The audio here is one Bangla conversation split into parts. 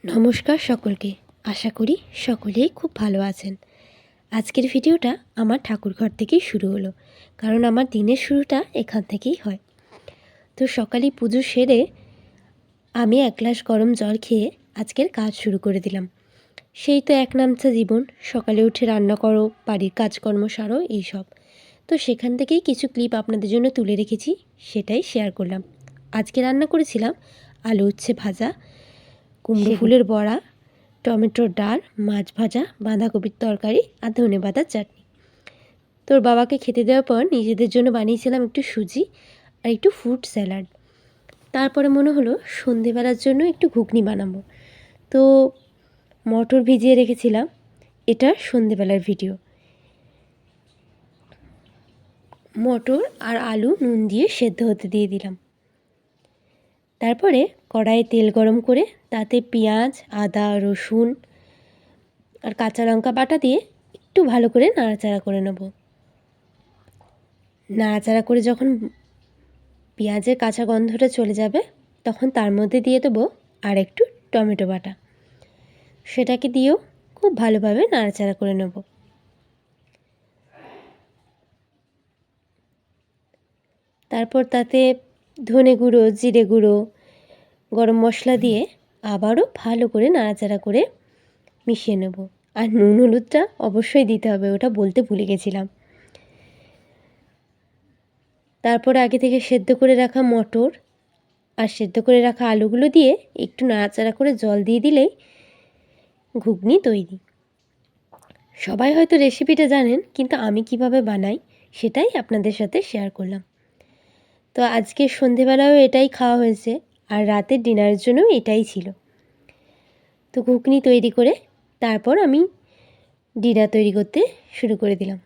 নমস্কার সকলকে। আশা করি সকলেই খুব ভালো আছেন। আজকের ভিডিওটা আমার ঠাকুরঘর থেকেই শুরু হলো, কারণ আমার দিনের শুরুটা এখান থেকেই হয়। তো সকালে পুজো সেরে আমি এক গ্লাস গরম জল খেয়ে আজকের কাজ শুরু করে দিলাম। সেই তো এক নামছা জীবন, সকালে উঠে রান্না করো, বাড়ির কাজকর্ম সারো, এইসব। তো সেখান থেকেই কিছু ক্লিপ আপনাদের জন্য তুলে রেখেছি, সেটাই শেয়ার করলাম। আজকে রান্না করেছিলাম আলু উচ্ছে ভাজা, কুমড়ো ফুলের বড়া, টমেটোর ডাল, মাছ ভাজা, বাঁধাকপির তরকারি আর ধনেপাতার চাটনি। তোর বাবাকে খেতে দেওয়ার পর নিজেদের জন্য বানিয়েছিলাম একটু সুজি আর একটু ফ্রুট স্যালাড। তারপরে মনে হলো সন্ধেবেলার জন্য একটু ঘুগনি বানাবো, তো মটর ভিজিয়ে রেখেছিলাম। এটা সন্ধেবেলার ভিডিও। মটর আর আলু নুন দিয়ে সেদ্ধ হতে দিয়ে দিলাম। তারপরে কড়াইয়ে তেল গরম করে তাতে পেঁয়াজ, আদা, রসুন আর কাঁচা লঙ্কা বাটা দিয়ে একটু ভালো করে নাড়াচাড়া করে নেব। নাড়াচাড়া করে যখন পেঁয়াজের কাঁচা গন্ধটা চলে যাবে, তখন তার মধ্যে দিয়ে দেবো আর একটু টমেটো বাটা। সেটাকে দিয়েও খুব ভালোভাবে নাড়াচাড়া করে নেব। তারপর তাতে ধনে গুঁড়ো, জিরে গুঁড়ো, গরম মশলা দিয়ে আবারও ভালো করে নাড়াচাড়া করে মিশিয়ে নেব। আর নুন হলুদটা অবশ্যই দিতে হবে, ওটা বলতে ভুলে গেছিলাম। তারপর আগে থেকে সেদ্ধ করে রাখা মটর আর সেদ্ধ করে রাখা আলুগুলো দিয়ে একটু নাড়াচাড়া করে জল দিয়ে দিলেই ঘুগনি তৈরি। সবাই হয়তো রেসিপিটা জানেন, কিন্তু আমি কিভাবে বানাই সেটাই আপনাদের সাথে শেয়ার করলাম। তো আজকে সন্ধেবেলাও এটাই খাওয়া হয়েছে, আর রাতের ডিনারের জন্যও এটাই ছিল। তো ঘুগনি তৈরি করে তারপর আমি ডিনার তৈরি করতে শুরু করে দিলাম।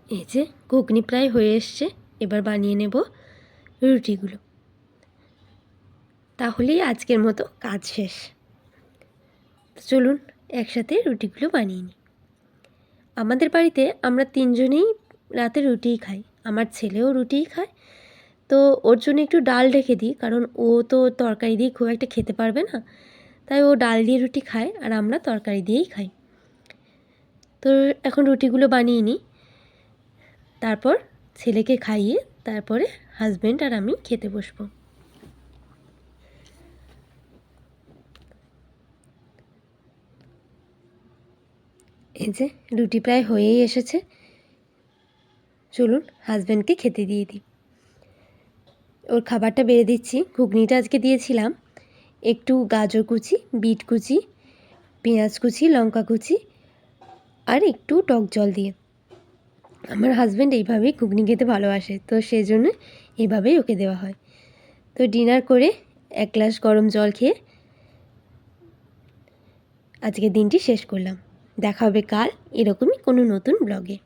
এই যে ঘুগনি প্রায় হয়ে এসছে, এবার বানিয়ে নেব রুটিগুলো। তাহলেই আজকের মতো কাজ শেষ। চলুন একসাথে রুটিগুলো বানিয়ে নিই। আমাদের বাড়িতে আমরা তিনজনেই রাতে রুটিই খাই। আমার ছেলেও রুটিই খায়। তো ওর জন্য একটু ডাল রেখে দিই, কারণ ও তো তরকারি দিয়ে খুব একটা খেতে পারবে না, তাই ও ডাল দিয়ে রুটি খায় আর আমরা তরকারি দিয়েই খাই। তো এখন রুটিগুলো বানিয়ে নিই, তারপর ছেলেকে খাইয়ে তারপরে হাজব্যান্ড আর আমি খেতে বসবো। এই যে রুটি প্রায় হয়েই এসেছে, চলুন হাজব্যান্ডকে খেতে দিয়ে দিই। ওর খাবারটা বেড়ে দিচ্ছি। ঘুগনিটা আজকে দিয়েছিলাম একটু গাজর কুচি, বিট কুচি, পেঁয়াজ কুচি, লঙ্কা কুচি আর একটু টক জল দিয়ে। আমার হাজব্যান্ড এইভাবেই ঘুগনি খেতে ভালোবাসে, তো সেই জন্য এইভাবেই ওকে দেওয়া হয়। তো ডিনার করে এক গ্লাস গরম জল খেয়ে আজকের দিনটি শেষ করলাম। দেখা হবে কাল এরকমই কোনো নতুন ব্লগে।